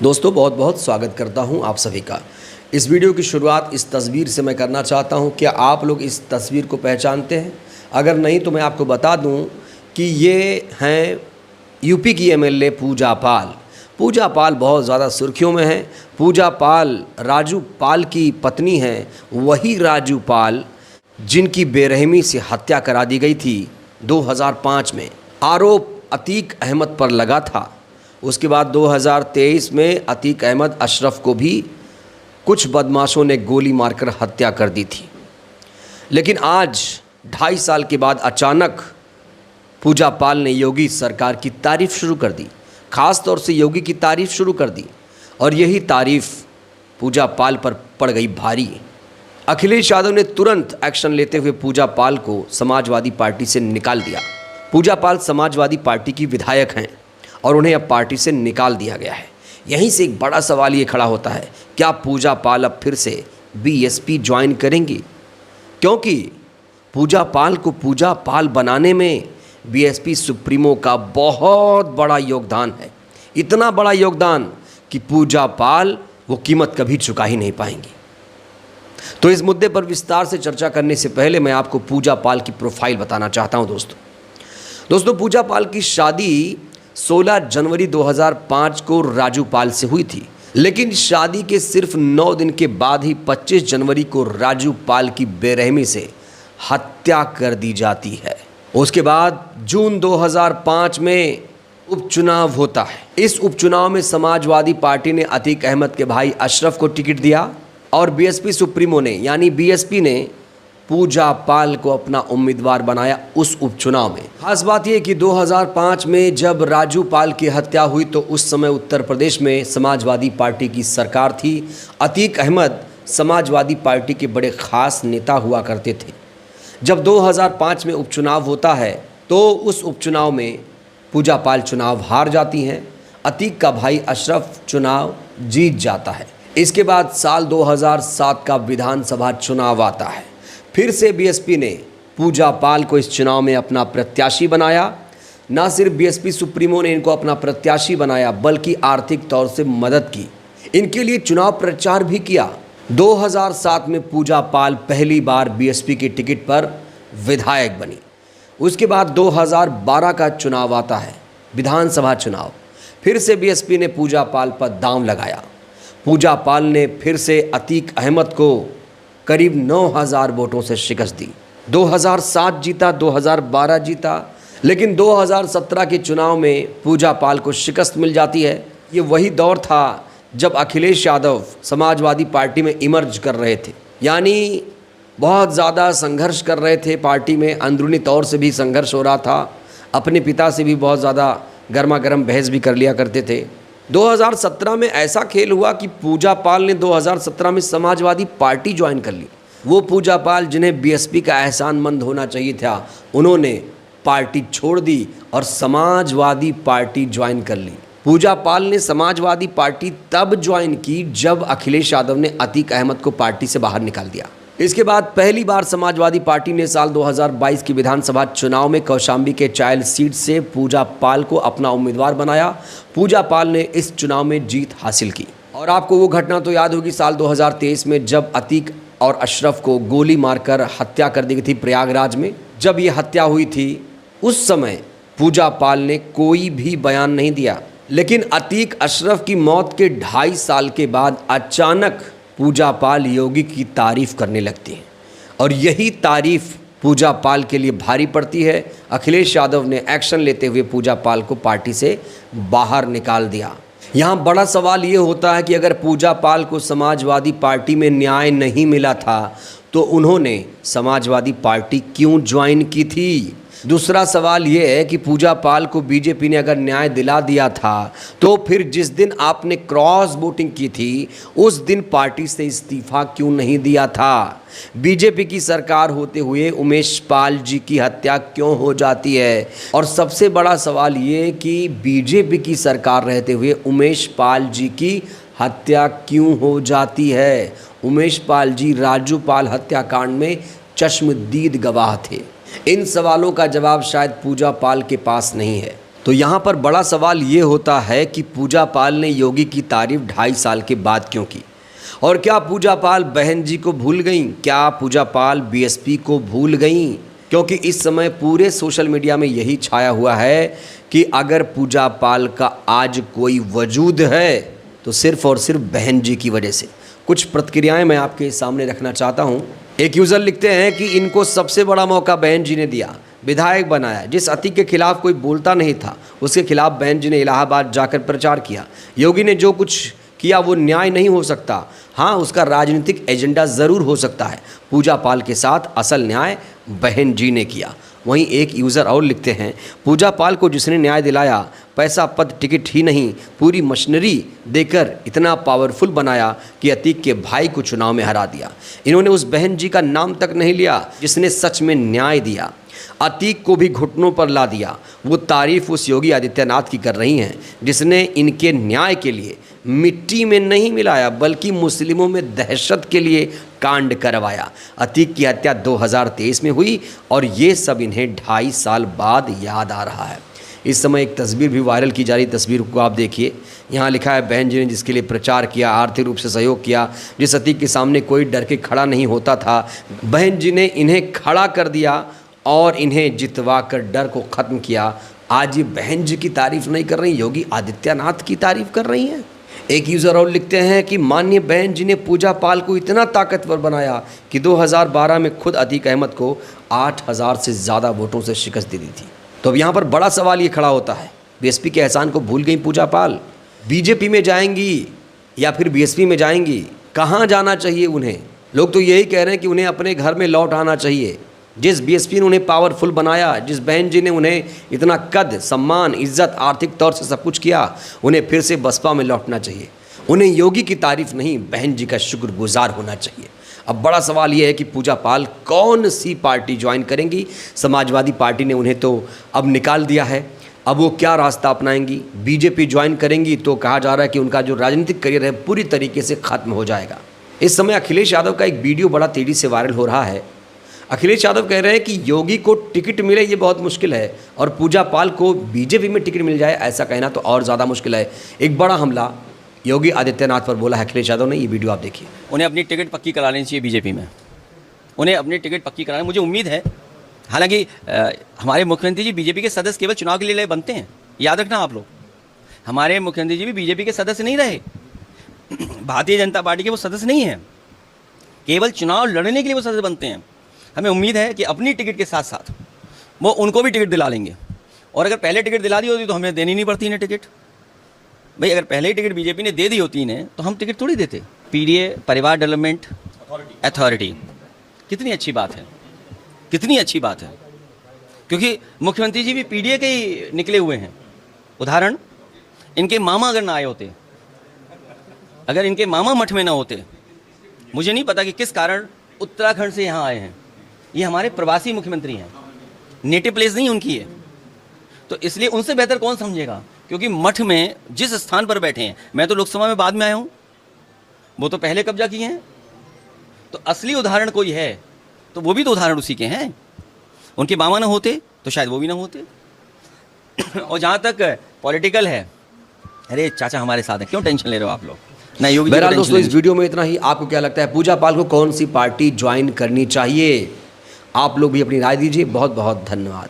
दोस्तों बहुत बहुत स्वागत करता हूं आप सभी का। इस वीडियो की शुरुआत इस तस्वीर से मैं करना चाहता हूं। क्या आप लोग इस तस्वीर को पहचानते हैं? अगर नहीं तो मैं आपको बता दूं कि ये हैं यूपी की एमएलए पूजा पाल। पूजा पाल बहुत ज़्यादा सुर्खियों में हैं। पूजा पाल राजू पाल की पत्नी हैं, वही राजू पाल जिनकी बेरहमी से हत्या करा दी गई थी 2005 में। आरोप अतीक अहमद पर लगा था। उसके बाद 2023 में अतीक अहमद अशरफ को भी कुछ बदमाशों ने गोली मारकर हत्या कर दी थी। लेकिन आज 2.5 साल के बाद अचानक पूजा पाल ने योगी सरकार की तारीफ़ शुरू कर दी। ख़ास तौर से योगी की तारीफ़ शुरू कर दी और यही तारीफ़ पूजा पाल पर पड़ गई भारी। अखिलेश यादव ने तुरंत एक्शन लेते हुए पूजा पाल को समाजवादी पार्टी से निकाल दिया। पूजा पाल समाजवादी पार्टी की विधायक हैं और उन्हें अब पार्टी से निकाल दिया गया है। यहीं से एक बड़ा सवाल ये खड़ा होता है, क्या पूजा पाल अब फिर से बीएसपी ज्वाइन करेंगी? क्योंकि पूजा पाल को पूजा पाल बनाने में बीएसपी सुप्रीमो का बहुत बड़ा योगदान है। इतना बड़ा योगदान कि पूजा पाल वो कीमत कभी चुका ही नहीं पाएंगी। तो इस मुद्दे पर विस्तार से चर्चा करने से पहले मैं आपको पूजा पाल की प्रोफाइल बताना चाहता हूं। दोस्तों पूजा पाल की शादी 16 जनवरी 2005 को राजू पाल से हुई थी। लेकिन शादी के सिर्फ 9 दिन के बाद ही 25 जनवरी को राजू पाल की बेरहमी से हत्या कर दी जाती है। उसके बाद जून 2005 में उपचुनाव होता है। इस उपचुनाव में समाजवादी पार्टी ने अतीक अहमद के भाई अशरफ को टिकट दिया और बीएसपी सुप्रीमो ने यानी बीएसपी ने पूजा पाल को अपना उम्मीदवार बनाया उस उपचुनाव में। खास बात यह कि 2005 में जब राजू पाल की हत्या हुई तो उस समय उत्तर प्रदेश में समाजवादी पार्टी की सरकार थी। अतीक अहमद समाजवादी पार्टी के बड़े खास नेता हुआ करते थे। जब 2005 में उपचुनाव होता है तो उस उपचुनाव में पूजा पाल चुनाव हार जाती हैं। अतीक का भाई अशरफ चुनाव जीत जाता है। इसके बाद साल 2007 का विधानसभा चुनाव आता है। फिर से बीएसपी ने पूजा पाल को इस चुनाव में अपना प्रत्याशी बनाया। न सिर्फ बीएसपी सुप्रीमो ने इनको अपना प्रत्याशी बनाया बल्कि आर्थिक तौर से मदद की। इनके लिए चुनाव प्रचार भी किया। 2007 में पूजा पाल पहली बार बीएसपी की टिकट पर विधायक बनी। उसके बाद 2012 का चुनाव आता है, विधानसभा चुनाव। फिर से बीएसपी ने पूजा पाल पर दांव लगाया। पूजा पाल ने फिर से अतीक अहमद को करीब 9000 वोटों से शिकस्त दी। 2007 जीता, 2012 जीता, लेकिन 2017 के चुनाव में पूजा पाल को शिकस्त मिल जाती है। ये वही दौर था जब अखिलेश यादव समाजवादी पार्टी में इमर्ज कर रहे थे, यानी बहुत ज़्यादा संघर्ष कर रहे थे पार्टी में। अंदरूनी तौर से भी संघर्ष हो रहा था। अपने पिता से भी बहुत ज़्यादा गर्मा गर्म बहस भी कर लिया करते थे। 2017 में ऐसा खेल हुआ कि पूजा पाल ने 2017 में समाजवादी पार्टी ज्वाइन कर ली। वो पूजा पाल जिन्हें बीएसपी का एहसानमंद होना चाहिए था, उन्होंने पार्टी छोड़ दी और समाजवादी पार्टी ज्वाइन कर ली। पूजा पाल ने समाजवादी पार्टी तब ज्वाइन की जब अखिलेश यादव ने अतीक अहमद को पार्टी से बाहर निकाल दिया। इसके बाद पहली बार समाजवादी पार्टी ने साल 2022 की विधानसभा चुनाव में कौशाम्बी के चायल सीट से पूजा पाल को अपना उम्मीदवार बनाया। पूजा पाल ने इस चुनाव में जीत हासिल की। और आपको वो घटना तो याद होगी साल 2023 में जब अतीक और अशरफ को गोली मारकर हत्या कर दी गई थी प्रयागराज में। जब ये हत्या हुई थी उस समय पूजा पाल ने कोई भी बयान नहीं दिया। लेकिन अतीक अशरफ की मौत के 2.5 साल के बाद अचानक पूजा पाल योगी की तारीफ़ करने लगती हैं और यही तारीफ़ पूजा पाल के लिए भारी पड़ती है। अखिलेश यादव ने एक्शन लेते हुए पूजा पाल को पार्टी से बाहर निकाल दिया। यहाँ बड़ा सवाल ये होता है कि अगर पूजा पाल को समाजवादी पार्टी में न्याय नहीं मिला था तो उन्होंने समाजवादी पार्टी क्यों ज्वाइन की थी? दूसरा सवाल ये है कि पूजा पाल को बीजेपी ने अगर न्याय दिला दिया था तो फिर जिस दिन आपने क्रॉस वोटिंग की थी उस दिन पार्टी से इस्तीफा क्यों नहीं दिया था? बीजेपी की सरकार होते हुए उमेश पाल जी की हत्या क्यों हो जाती है? और सबसे बड़ा सवाल ये कि बीजेपी की सरकार रहते हुए उमेश पाल जी की हत्या क्यों हो जाती है? उमेश पाल जी राजू पाल हत्याकांड में चश्मदीद गवाह थे। इन सवालों का जवाब शायद पूजा पाल के पास नहीं है। तो यहाँ पर बड़ा सवाल ये होता है कि पूजा पाल ने योगी की तारीफ 2.5 साल के बाद क्यों की? और क्या पूजा पाल बहन जी को भूल गईं? क्या पूजा पाल बीएसपी को भूल गईं? क्योंकि इस समय पूरे सोशल मीडिया में यही छाया हुआ है कि अगर पूजा पाल का आज कोई वजूद है तो सिर्फ और सिर्फ बहन जी की वजह से। कुछ प्रतिक्रियाएं मैं आपके सामने रखना चाहता हूं। एक यूज़र लिखते हैं कि इनको सबसे बड़ा मौका बहन जी ने दिया, विधायक बनाया। जिस अतीक के खिलाफ कोई बोलता नहीं था उसके खिलाफ बहन जी ने इलाहाबाद जाकर प्रचार किया। योगी ने जो कुछ किया वो न्याय नहीं हो सकता। हाँ, उसका राजनीतिक एजेंडा ज़रूर हो सकता है। पूजा पाल के साथ असल न्याय बहन जी ने किया। वहीं एक यूज़र और लिखते हैं, पूजा पाल को जिसने न्याय दिलाया, पैसा पद टिकट ही नहीं पूरी मशीनरी देकर इतना पावरफुल बनाया कि अतीक के भाई को चुनाव में हरा दिया। इन्होंने उस बहन जी का नाम तक नहीं लिया जिसने सच में न्याय दिया, अतीक को भी घुटनों पर ला दिया। वो तारीफ उस योगी आदित्यनाथ की कर रही हैं जिसने इनके न्याय के लिए मिट्टी में नहीं मिलाया बल्कि मुस्लिमों में दहशत के लिए कांड करवाया। अतीक की हत्या 2023 में हुई और ये सब इन्हें 2.5 साल बाद याद आ रहा है। इस समय एक तस्वीर भी वायरल की जा रही तस्वीर को आप देखिए। यहाँ लिखा है, बहन जी ने जिसके लिए प्रचार किया, आर्थिक रूप से सहयोग किया, जिस अतीक के सामने कोई डर के खड़ा नहीं होता था, बहन जी ने इन्हें खड़ा कर दिया और इन्हें जितवा कर डर को ख़त्म किया। आज ये बहन जी की तारीफ़ नहीं कर रही, योगी आदित्यनाथ की तारीफ़ कर रही हैं। एक यूज़र और लिखते हैं कि माननीय बहन जी ने पूजा पाल को इतना ताकतवर बनाया कि 2012 में खुद अतीक अहमद को 8,000 से ज़्यादा वोटों से शिकस्त दे दी थी। तो अब यहाँ पर बड़ा सवाल ये खड़ा होता है, बीएसपी के एहसान को भूल गई पूजा पाल? बीजेपी में जाएंगी या फिर बीएसपी में जाएंगी? कहाँ जाना चाहिए उन्हें? लोग तो यही कह रहे हैं कि उन्हें अपने घर में लौट आना चाहिए। जिस बीएसपी ने उन्हें पावरफुल बनाया, जिस बहन जी ने उन्हें इतना कद, सम्मान, इज्जत, आर्थिक तौर से सब कुछ किया, उन्हें फिर से बसपा में लौटना चाहिए। उन्हें योगी की तारीफ नहीं, बहन जी का शुक्रगुजार होना चाहिए। अब बड़ा सवाल यह है कि पूजा पाल कौन सी पार्टी ज्वाइन करेंगी? समाजवादी पार्टी ने उन्हें तो अब निकाल दिया है, अब वो क्या रास्ता अपनाएंगी? बीजेपी ज्वाइन करेंगी तो कहा जा रहा है कि उनका जो राजनीतिक करियर है पूरी तरीके से खत्म हो जाएगा। इस समय अखिलेश यादव का एक वीडियो बड़ा तेज़ी से वायरल हो रहा है। अखिलेश यादव कह रहे हैं कि योगी को टिकट मिले ये बहुत मुश्किल है और पूजा पाल को बीजेपी में टिकट मिल जाए ऐसा कहना तो और ज़्यादा मुश्किल है। एक बड़ा हमला योगी आदित्यनाथ पर बोला है अखिलेश यादव ने। ये वीडियो आप देखिए। उन्हें अपनी टिकट पक्की करा लेनी चाहिए बीजेपी में, उन्हें अपनी टिकट पक्की करानी। मुझे उम्मीद है, हालांकि हमारे मुख्यमंत्री जी बीजेपी के सदस्य केवल चुनाव के लिए बनते हैं, याद रखना आप लोग। हमारे मुख्यमंत्री जी भी बीजेपी के सदस्य नहीं रहे, भारतीय जनता पार्टी के वो सदस्य नहीं हैं, केवल चुनाव लड़ने के लिए वो सदस्य बनते हैं। हमें उम्मीद है कि अपनी टिकट के साथ साथ वो उनको भी टिकट दिला लेंगे। और अगर पहले टिकट दिला दी होती तो हमें देनी नहीं पड़ती इन्हें टिकट। भाई अगर पहले ही टिकट बीजेपी ने दे दी होती इन्हें तो हम टिकट थोड़ी देते। पीडीए, परिवार डेवलपमेंट अथॉरिटी, कितनी अच्छी बात है, कितनी अच्छी बात है, क्योंकि मुख्यमंत्री जी भी पीडीए के ही निकले हुए हैं। उदाहरण, इनके मामा अगर ना आए होते, अगर इनके मामा मठ में ना होते, मुझे नहीं पता कि किस कारण उत्तराखंड से यहाँ आए हैं। ये हमारे प्रवासी मुख्यमंत्री हैं, नेटिव प्लेस नहीं उनकी है, तो इसलिए उनसे बेहतर कौन समझेगा? क्योंकि मठ में जिस स्थान पर बैठे हैं, मैं तो लोकसभा में बाद में आया हूँ, वो तो पहले कब्जा किए हैं। तो असली उदाहरण कोई है तो वो भी तो उदाहरण उसी के हैं। उनके मामा ना होते तो शायद वो भी ना होते। और जहाँ तक पॉलिटिकल है, अरे चाचा हमारे साथ हैं, क्यों टेंशन ले रहे हो आप लोग? नहीं योगी। बहरहाल दोस्तों, इस वीडियो में इतना ही। आपको क्या लगता है पूजा पाल को कौन सी पार्टी ज्वाइन करनी चाहिए? आप लोग भी अपनी राय दीजिए। बहुत बहुत धन्यवाद।